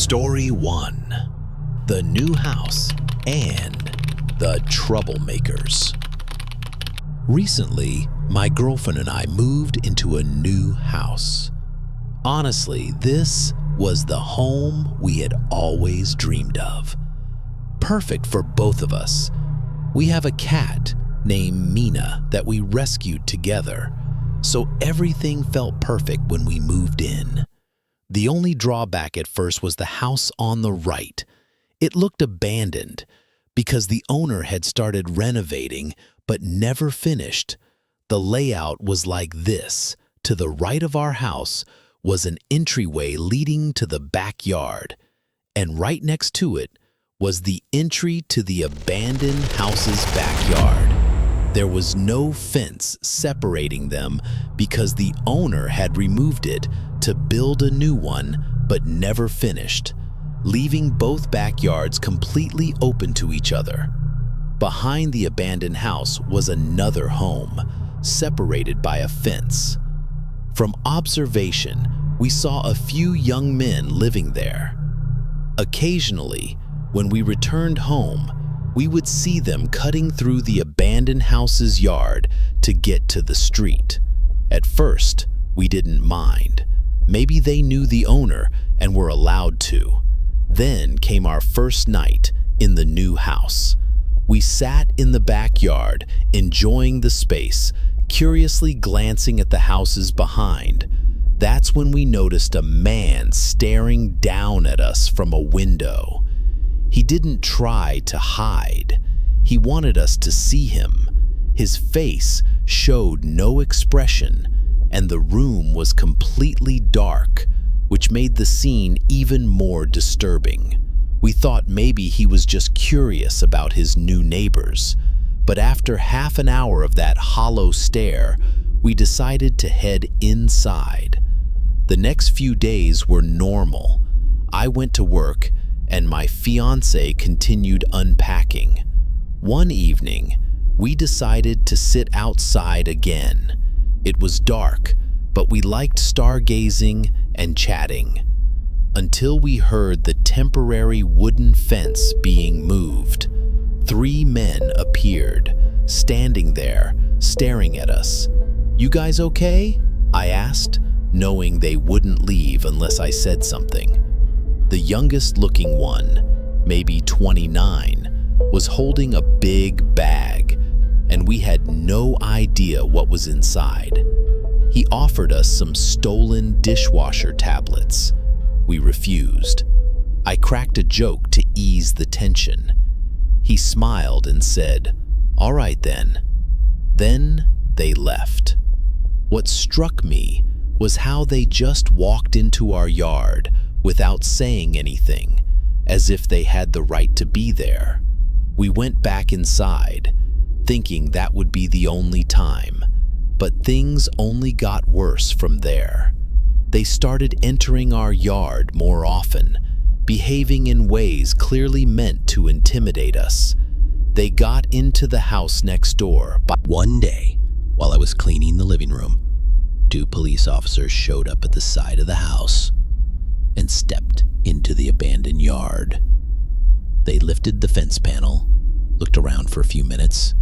Story 1: The New House and the Troublemakers. Recently, my girlfriend and I moved into a new house. Honestly, this was the home we had always dreamed of. Perfect for both of us. We have a cat named Mina that we rescued together, so everything felt perfect when we moved in. The only drawback at first was the house on the right. It looked abandoned because the owner had started renovating but never finished. The layout was like this. To the right of our house was an entryway leading to the backyard, and right next to it was the entry to the abandoned house's backyard. There was no fence separating them because the owner had removed it to build a new one but never finished, leaving both backyards completely open to each other. Behind the abandoned house was another home, separated by a fence. From observation, we saw a few young men living there. Occasionally, when we returned home, we would see them cutting through the abandoned house's yard to get to the street. At first, we didn't mind. Maybe they knew the owner and were allowed to. Then came our first night in the new house. We sat in the backyard, enjoying the space, curiously glancing at the houses behind. That's when we noticed a man staring down at us from a window. He didn't try to hide. He wanted us to see him. His face showed no expression, and the room was completely dark, which made the scene even more disturbing. We thought maybe he was just curious about his new neighbors, but after half an hour of that hollow stare, we decided to head inside. The next few days were normal. I went to work, and my fiancé continued unpacking. One evening, we decided to sit outside again. It was dark, but we liked stargazing and chatting, until we heard the temporary wooden fence being moved. 3 men appeared, standing there, staring at us. "You guys okay?" I asked, knowing they wouldn't leave unless I said something. The youngest looking one, maybe 29, was holding a big bag, and we had no idea what was inside. He offered us some stolen dishwasher tablets. We refused. I cracked a joke to ease the tension. He smiled and said, "All right then." Then they left. What struck me was how they just walked into our yard without saying anything, as if they had the right to be there. We went back inside, thinking that would be the only time, but things only got worse from there. They started entering our yard more often, behaving in ways clearly meant to intimidate us. They got into the house next door. One day, while I was cleaning the living room, 2 police officers showed up at the side of the house and stepped into the abandoned yard. They lifted the fence panel, looked around for a few minutes,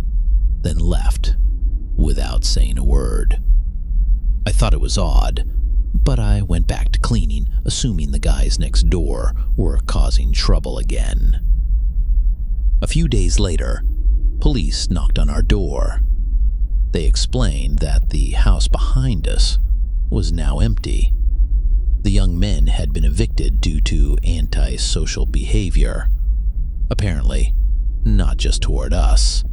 then left without saying a word. I thought it was odd, but I went back to cleaning, assuming the guys next door were causing trouble again. A few days later, police knocked on our door. They explained that the house behind us was now empty. The young men had been evicted due to antisocial behavior. Apparently, not just toward us,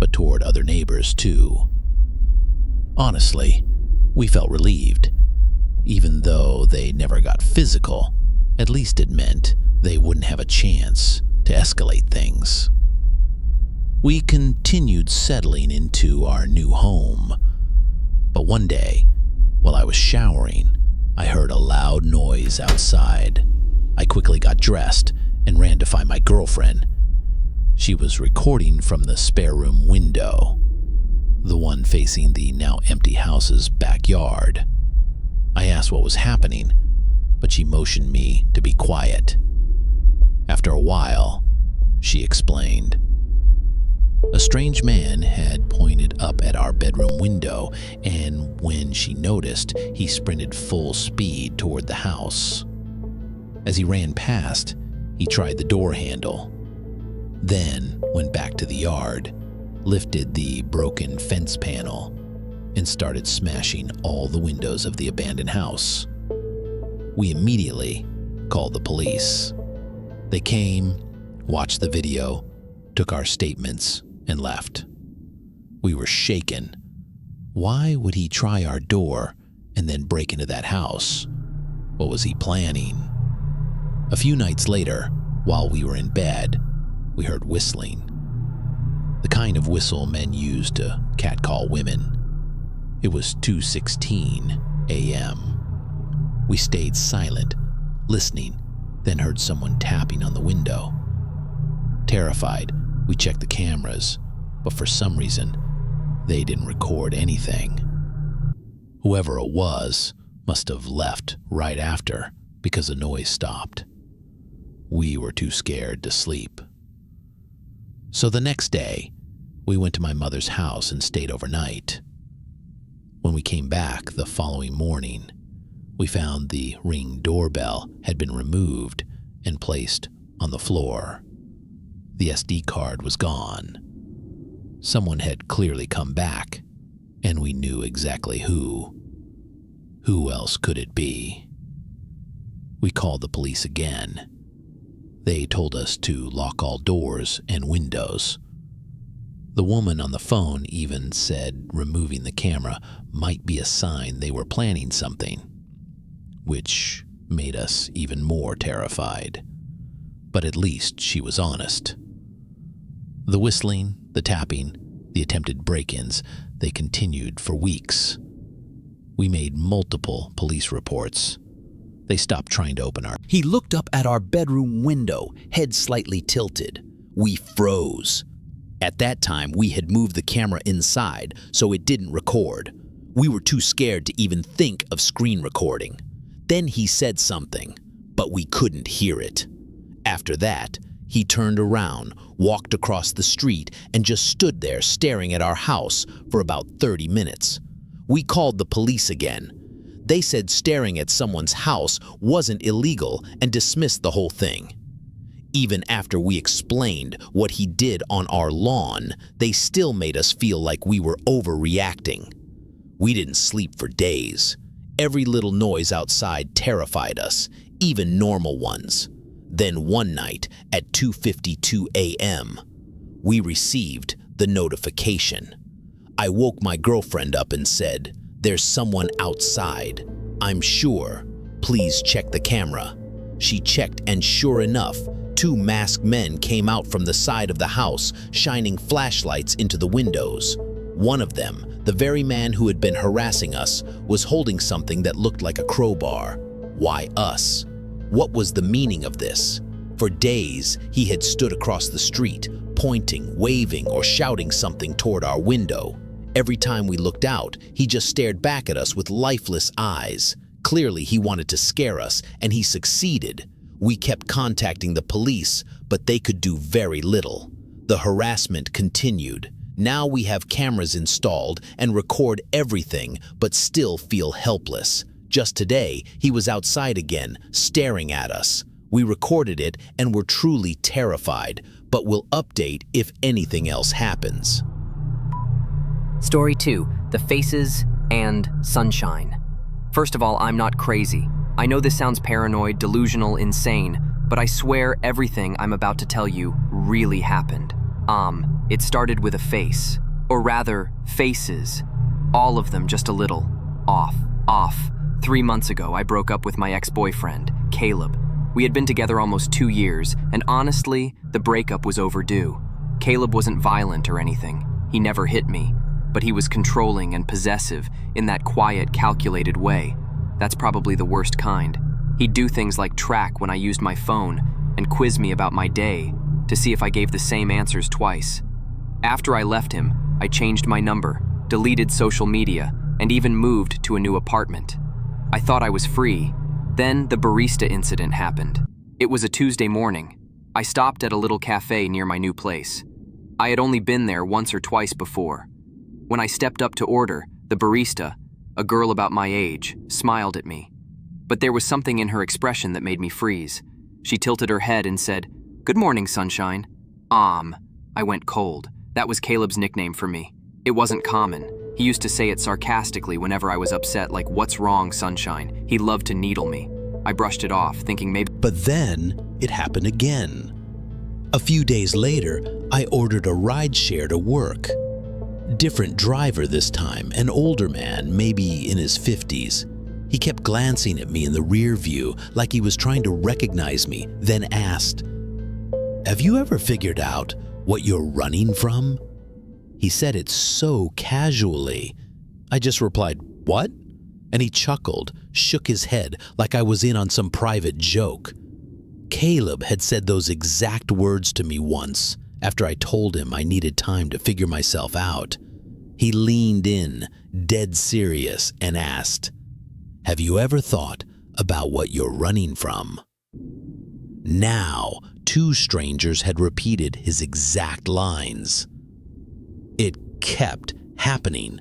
but toward other neighbors too. Honestly, we felt relieved. Even though they never got physical, at least it meant they wouldn't have a chance to escalate things. We continued settling into our new home. But one day, while I was showering, I heard a loud noise outside. I quickly got dressed and ran to find my girlfriend. She was recording from the spare room window, the one facing the now empty house's backyard. I asked what was happening, but she motioned me to be quiet. while, she explained. A strange man had pointed up at our bedroom window, and when she noticed, he sprinted full speed toward the house. As he ran past, he tried the door handle, then went back to the yard, lifted the broken fence panel, and started smashing all the windows of the abandoned house. We immediately called the police. They came, watched the video, took our statements, and left. We were shaken. Why would he try our door and then break into that house? What was he planning? A few nights later, while we were in bed, we heard whistling. The kind of whistle men use to catcall women. It was 2:16 a.m. We stayed silent, listening, then heard someone tapping on the window. Terrified, we checked the cameras, but for some reason, they didn't record anything. Whoever it was must have left right after because the noise stopped. We were too scared to sleep. So the next day, we went to my mother's house and stayed overnight. When we came back the following morning, we found the Ring doorbell had been removed and placed on the floor. The SD card was gone. Someone had clearly come back, and we knew exactly who. Who else could it be? We called the police again. They told us to lock all doors and windows. The woman on the phone even said removing the camera might be a sign they were planning something, which made us even more terrified. But at least she was honest. The whistling, the tapping, the attempted break-ins, they continued for weeks. We made multiple police reports. They stopped trying to open our... He looked up at our bedroom window, head slightly tilted. We froze. At that time, we had moved the camera inside, so it didn't record. We were too scared to even think of screen recording. Then he said something, but we couldn't hear it. After that, he turned around, walked across the street, and just stood there staring at our house for about 30 minutes. We called the police again. They said staring at someone's house wasn't illegal and dismissed the whole thing. Even after we explained what he did on our lawn, they still made us feel like we were overreacting. We didn't sleep for days. Every little noise outside terrified us, even normal ones. Then one night at 2:52 a.m., we received the notification. I woke my girlfriend up and said, "There's someone outside. I'm sure. Please check the camera." She checked, and sure enough, 2 masked men came out from the side of the house, shining flashlights into the windows. One of them, the very man who had been harassing us, was holding something that looked like a crowbar. Why us? What was the meaning of this? For days, he had stood across the street, pointing, waving, or shouting something toward our window. Every time we looked out, he just stared back at us with lifeless eyes. Clearly, he wanted to scare us, and he succeeded. We kept contacting the police, but they could do very little. The harassment continued. Now we have cameras installed and record everything, but still feel helpless. Just today, he was outside again, staring at us. We recorded it and were truly terrified, but will update if anything else happens. Story 2, The Faces and Sunshine. First of all, I'm not crazy. I know this sounds paranoid, delusional, insane, but I swear everything I'm about to tell you really happened. It started with a face, or rather, faces. All of them just a little off. 3 months ago, I broke up with my ex-boyfriend, Caleb. We had been together almost 2 years, and honestly, the breakup was overdue. Caleb wasn't violent or anything. He never hit me, but he was controlling and possessive in that quiet, calculated way. That's probably the worst kind. He'd do things like track when I used my phone and quiz me about my day to see if I gave the same answers twice. After I left him, I changed my number, deleted social media, and even moved to a new apartment. I thought I was free. Then the barista incident happened. It was a Tuesday morning. I stopped at a little cafe near my new place. I had only been there once or twice before. When I stepped up to order, the barista, a girl about my age, smiled at me. But there was something in her expression that made me freeze. She tilted her head and said, "Good morning, Sunshine." I went cold. That was Caleb's nickname for me. It wasn't common. He used to say it sarcastically whenever I was upset, like, "What's wrong, Sunshine?" He loved to needle me. I brushed it off, thinking maybe... But then it happened again. A few days later, I ordered a rideshare to work. Different driver this time, an older man, maybe in his 50s. He kept glancing at me in the rear view like he was trying to recognize me, then asked, "Have you ever figured out what you're running from?" He said it so casually. I just replied, "What?" And he chuckled, shook his head like I was in on some private joke. Caleb had said those exact words to me once after I told him I needed time to figure myself out. He leaned in, dead serious, and asked, "Have you ever thought about what you're running from?" Now, two strangers had repeated his exact lines. It kept happening.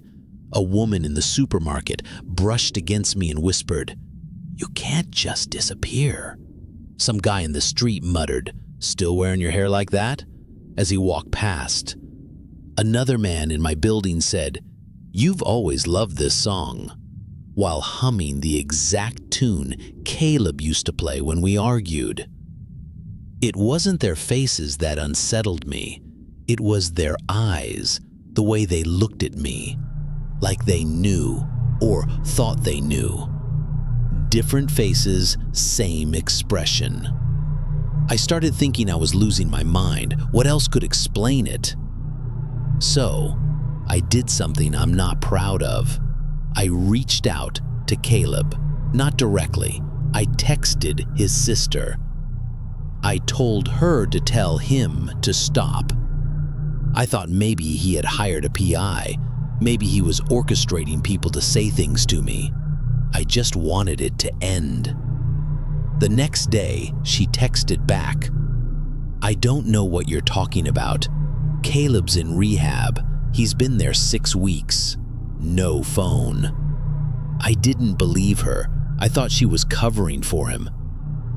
A woman in the supermarket brushed against me and whispered, "You can't just disappear." Some guy in the street muttered, "Still wearing your hair like that?" as he walked past. Another man in my building said, "You've always loved this song," while humming the exact tune Caleb used to play when we argued. It wasn't their faces that unsettled me. It was their eyes, the way they looked at me, like they knew or thought they knew. Different faces, same expression. I started thinking I was losing my mind. What else could explain it? So, I did something I'm not proud of. I reached out to Caleb, not directly. I texted his sister. I told her to tell him to stop. I thought maybe he had hired a PI. Maybe he was orchestrating people to say things to me. I just wanted it to end. The next day, she texted back, "I don't know what you're talking about. Caleb's in rehab. He's been there 6 weeks. No phone." I didn't believe her. I thought she was covering for him.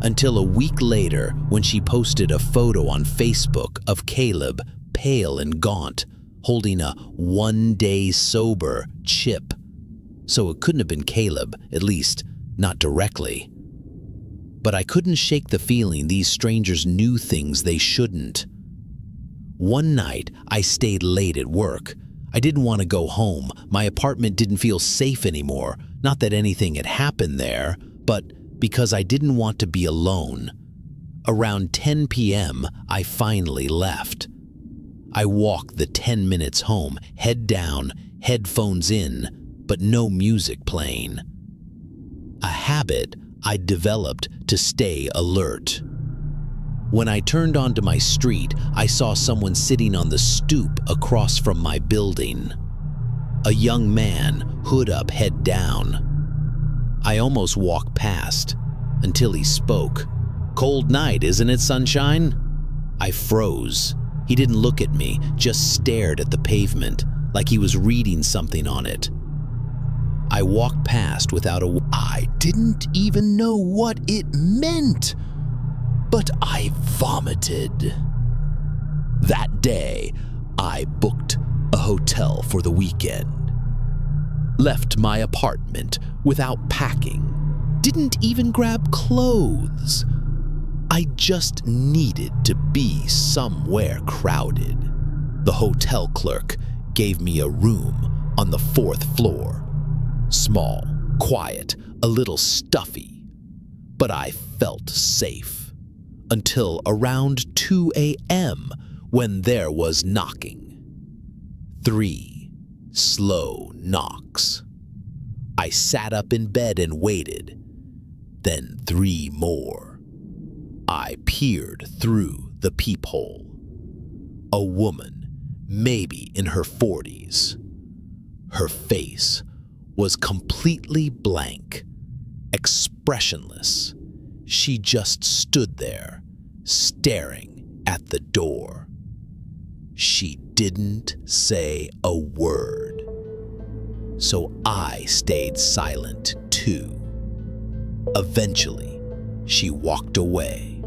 Until a week later, when she posted a photo on Facebook of Caleb, pale and gaunt, holding a 1-day sober chip. So it couldn't have been Caleb, at least not directly. But I couldn't shake the feeling these strangers knew things they shouldn't. One night, I stayed late at work. I didn't want to go home. My apartment didn't feel safe anymore. Not that anything had happened there, but because I didn't want to be alone. Around 10 p.m., I finally left. I walked the 10 minutes home, head down, headphones in, but no music playing. A habit I developed to stay alert. When I turned onto my street, I saw someone sitting on the stoop across from my building. A young man, hood up, head down. I almost walked past until he spoke. "Cold night, isn't it, Sunshine?" I froze. He didn't look at me, just stared at the pavement, like he was reading something on it. I walked past without a... I didn't even know what it meant, but I vomited. That day, I booked a hotel for the weekend. Left my apartment without packing. Didn't even grab clothes. I just needed to be somewhere crowded. The hotel clerk gave me a room on the 4th floor. Small, quiet, a little stuffy, but I felt safe. Until around 2 a.m. when there was knocking. 3 slow knocks. I sat up in bed and waited. Then 3 more. I peered through the peephole. A woman, maybe in her 40s. Her face was completely blank, expressionless. She just stood there, staring at the door. She didn't say a word, so I stayed silent too. Eventually, she walked away.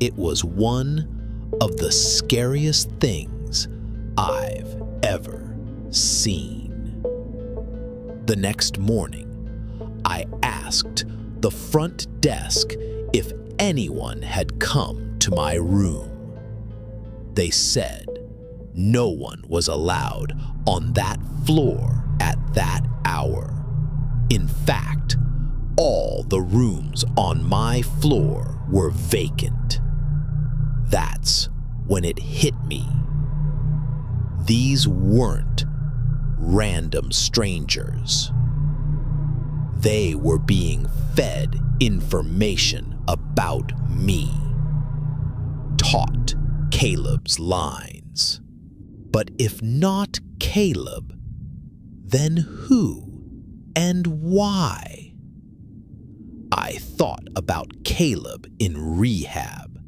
It was one of the scariest things I've ever seen. The next morning, I asked the front desk if anyone had come to my room. They said no one was allowed on that floor at that hour. In fact, all the rooms on my floor were vacant. That's when it hit me. These weren't random strangers. They were being fed information about me, taught Caleb's lines. But if not Caleb, then who and why? I thought about Caleb in rehab,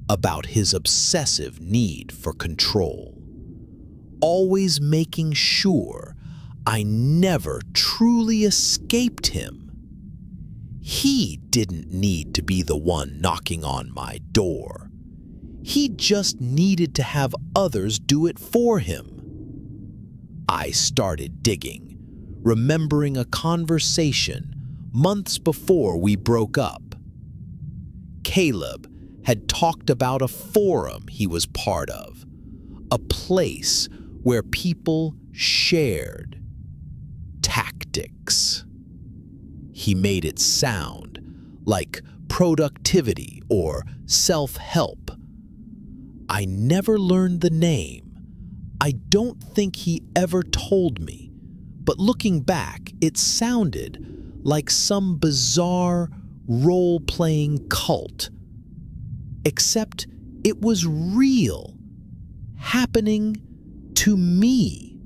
about his obsessive need for control, always making sure I never truly escaped him. He didn't need to be the one knocking on my door. He just needed to have others do it for him. I started digging, remembering a conversation months before we broke up. Caleb had talked about a forum he was part of, a place where people shared tactics. He made it sound like productivity or self-help. I never learned the name. I don't think he ever told me, but looking back, it sounded like some bizarre role-playing cult. Except it was real, happening to me.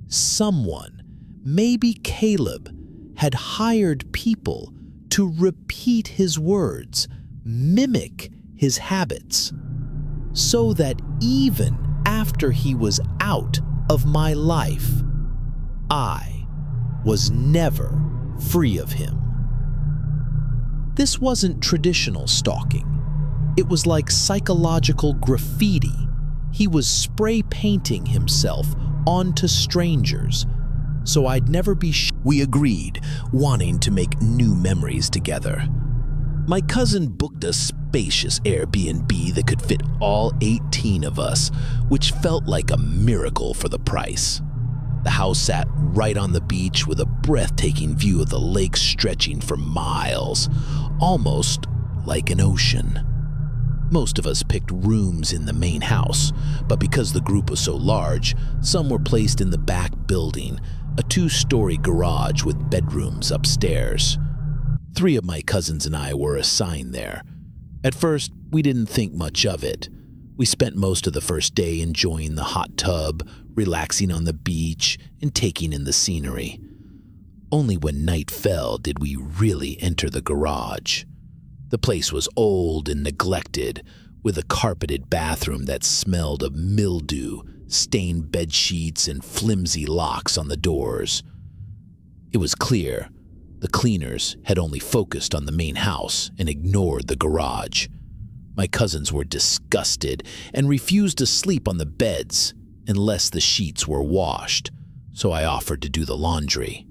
Someone, maybe Caleb, had hired people to repeat his words, mimic his habits, so that even after he was out of my life, I was never free of him. This wasn't traditional stalking. It was like psychological graffiti. He was spray painting himself onto strangers, so I'd never be We agreed, wanting to make new memories together. My cousin booked a spacious Airbnb that could fit all 18 of us, which felt like a miracle for the price. The house sat right on the beach with a breathtaking view of the lake stretching for miles, almost like an ocean. Most of us picked rooms in the main house, but because the group was so large, some were placed in the back building, a 2-story garage with bedrooms upstairs. 3 of my cousins and I were assigned there. At first, we didn't think much of it. We spent most of the first day enjoying the hot tub, relaxing on the beach, and taking in the scenery. Only when night fell did we really enter the garage. The place was old and neglected, with a carpeted bathroom that smelled of mildew, stained bed sheets, and flimsy locks on the doors. It was clear the cleaners had only focused on the main house and ignored the garage. My cousins were disgusted and refused to sleep on the beds unless the sheets were washed, so I offered to do the laundry.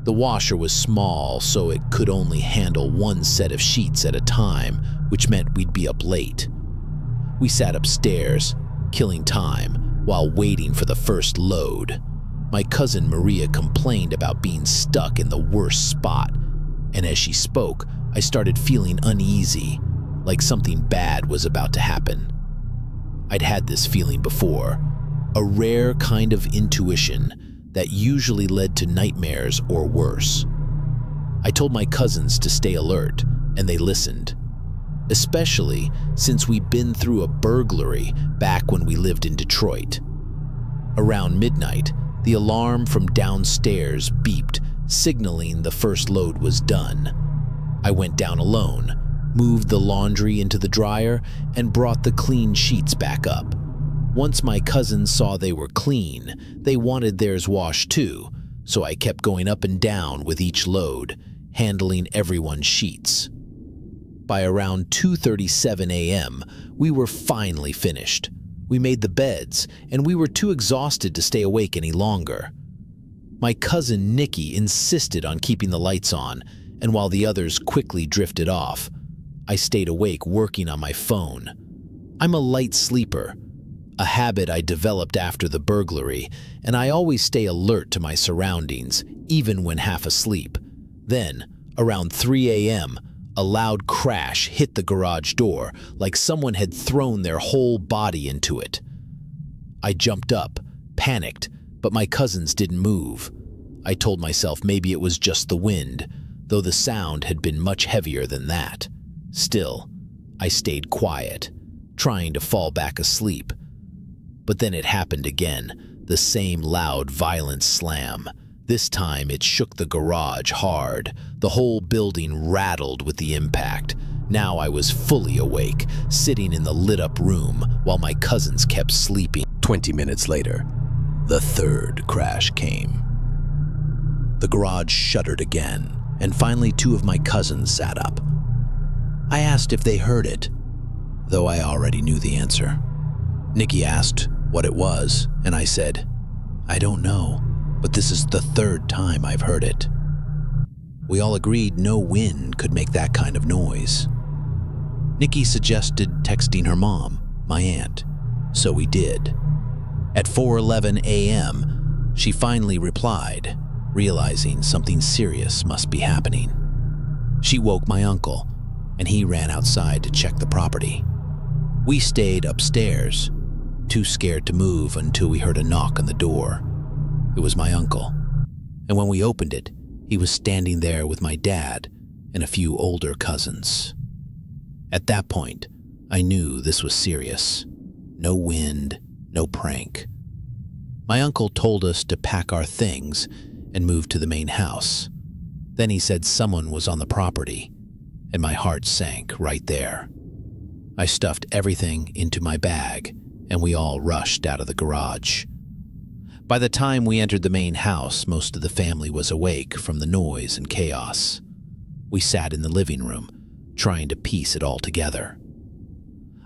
The washer was small, so it could only handle 1 set of sheets at a time, which meant we'd be up late. We sat upstairs, killing time, while waiting for the first load. My cousin Maria complained about being stuck in the worst spot, and as she spoke, I started feeling uneasy, like something bad was about to happen. I'd had this feeling before, a rare kind of intuition that usually led to nightmares or worse. I told my cousins to stay alert, and they listened, especially since we'd been through a burglary back when we lived in Detroit. Around midnight, the alarm from downstairs beeped, signaling the first load was done. I went down alone, moved the laundry into the dryer, and brought the clean sheets back up. Once my cousins saw they were clean, they wanted theirs washed too, so I kept going up and down with each load, handling everyone's sheets. By around 2:37 a.m., we were finally finished. We made the beds, and we were too exhausted to stay awake any longer. My cousin Nikki insisted on keeping the lights on, and while the others quickly drifted off, I stayed awake working on my phone. I'm a light sleeper, a habit I developed after the burglary, and I always stay alert to my surroundings, even when half asleep. Then, around 3 a.m., a loud crash hit the garage door like someone had thrown their whole body into it. I jumped up, panicked, but my cousins didn't move. I told myself maybe it was just the wind, though the sound had been much heavier than that. Still, I stayed quiet, trying to fall back asleep. But then it happened again, the same loud, violent slam. This time it shook the garage hard. The whole building rattled with the impact. Now I was fully awake, sitting in the lit-up room while my cousins kept sleeping. 20 minutes later, the third crash came. The garage shuddered again, and finally 2 of my cousins sat up. I asked if they heard it, though I already knew the answer. Nikki asked what it was, and I said, I don't know, but this is the 3rd time I've heard it. We all agreed no wind could make that kind of noise. Nikki suggested texting her mom, my aunt, so we did. At 4:11 a.m., she finally replied, realizing something serious must be happening. She woke my uncle, and he ran outside to check the property. We stayed upstairs, too scared to move until we heard a knock on the door. It was my uncle, and when we opened it, he was standing there with my dad and a few older cousins. At that point, I knew this was serious. No wind, no prank. My uncle told us to pack our things and move to the main house. Then he said someone was on the property, and my heart sank right there. I stuffed everything into my bag, and we all rushed out of the garage. By the time we entered the main house, most of the family was awake from the noise and chaos. We sat in the living room, trying to piece it all together.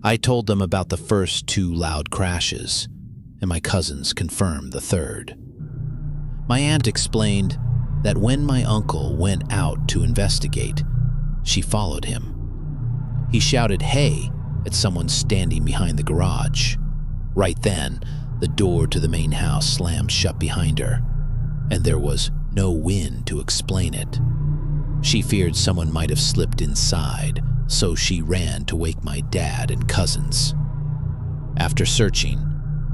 I told them about the first 2 loud crashes, and my cousins confirmed the 3rd. My aunt explained that when my uncle went out to investigate, she followed him. He shouted, "Hey," at someone standing behind the garage. Right then, the door to the main house slammed shut behind her, and there was no wind to explain it. She feared someone might have slipped inside, so she ran to wake my dad and cousins. After searching,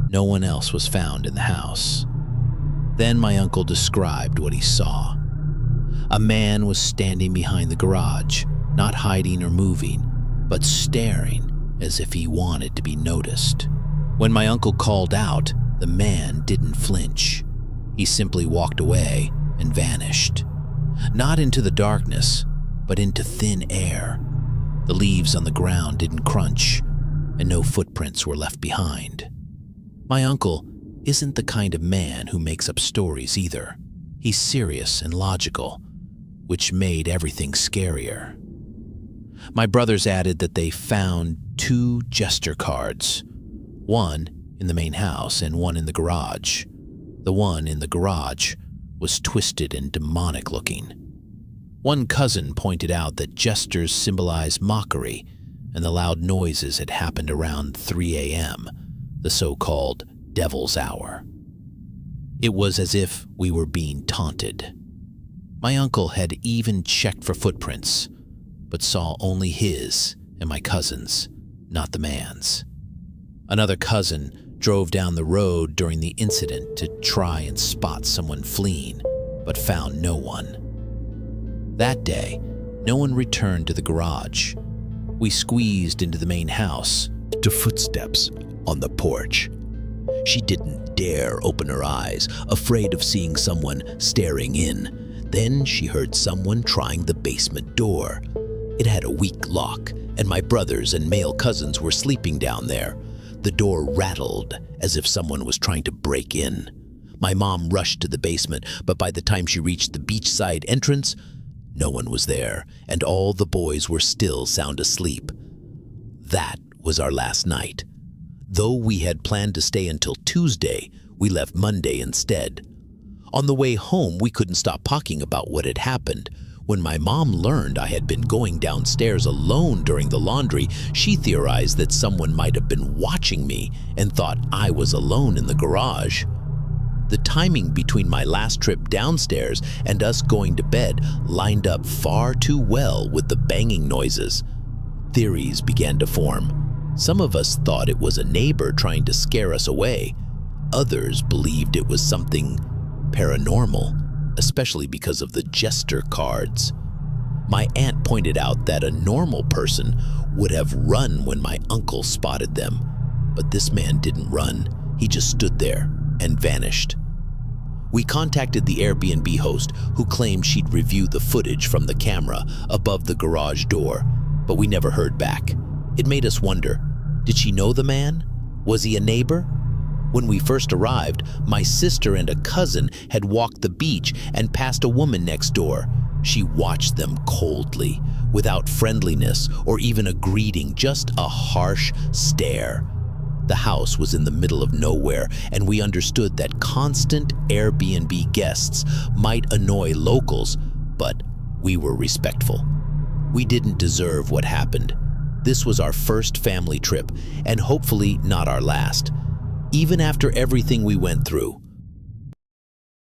no one else was found in the house. Then my uncle described what he saw. A man was standing behind the garage, not hiding or moving, but staring as if he wanted to be noticed. When my uncle called out, the man didn't flinch. He simply walked away and vanished. Not into the darkness, but into thin air. The leaves on the ground didn't crunch, and no footprints were left behind. My uncle isn't the kind of man who makes up stories either. He's serious and logical, which made everything scarier. My brothers added that they found 2 jester cards, one in the main house and one in the garage. The one in the garage was twisted and demonic looking. One cousin pointed out that jesters symbolize mockery, and the loud noises had happened around 3 a.m., the so-called devil's hour. It was as if we were being taunted. My uncle had even checked for footprints, but saw only his and my cousin's, not the man's. Another cousin drove down the road during the incident to try and spot someone fleeing, but found no one. That day, no one returned to the garage. We squeezed into the main house to footsteps on the porch. She didn't dare open her eyes, afraid of seeing someone staring in. Then she heard someone trying the basement door. It had a weak lock, and my brothers and male cousins were sleeping down there. The door rattled as if someone was trying to break in. My mom rushed to the basement, but by the time she reached the beachside entrance, no one was there, and all the boys were still sound asleep. That was our last night. Though we had planned to stay until Tuesday, we left Monday instead. On the way home, we couldn't stop talking about what had happened. When my mom learned I had been going downstairs alone during the laundry, she theorized that someone might have been watching me and thought I was alone in the garage. The timing between my last trip downstairs and us going to bed lined up far too well with the banging noises. Theories began to form. Some of us thought it was a neighbor trying to scare us away. Others believed it was something paranormal, especially because of the jester cards. My aunt pointed out that a normal person would have run when my uncle spotted them, but this man didn't run. He just stood there and vanished. We contacted the Airbnb host, who claimed she'd review the footage from the camera above the garage door, but we never heard back. It made us wonder, did she know the man? Was he a neighbor? When we first arrived, my sister and a cousin had walked the beach and passed a woman next door. She watched them coldly, without friendliness or even a greeting, just a harsh stare. The house was in the middle of nowhere, and we understood that constant Airbnb guests might annoy locals, but we were respectful. We didn't deserve what happened. This was our first family trip, and hopefully not our last. Even after everything we went through,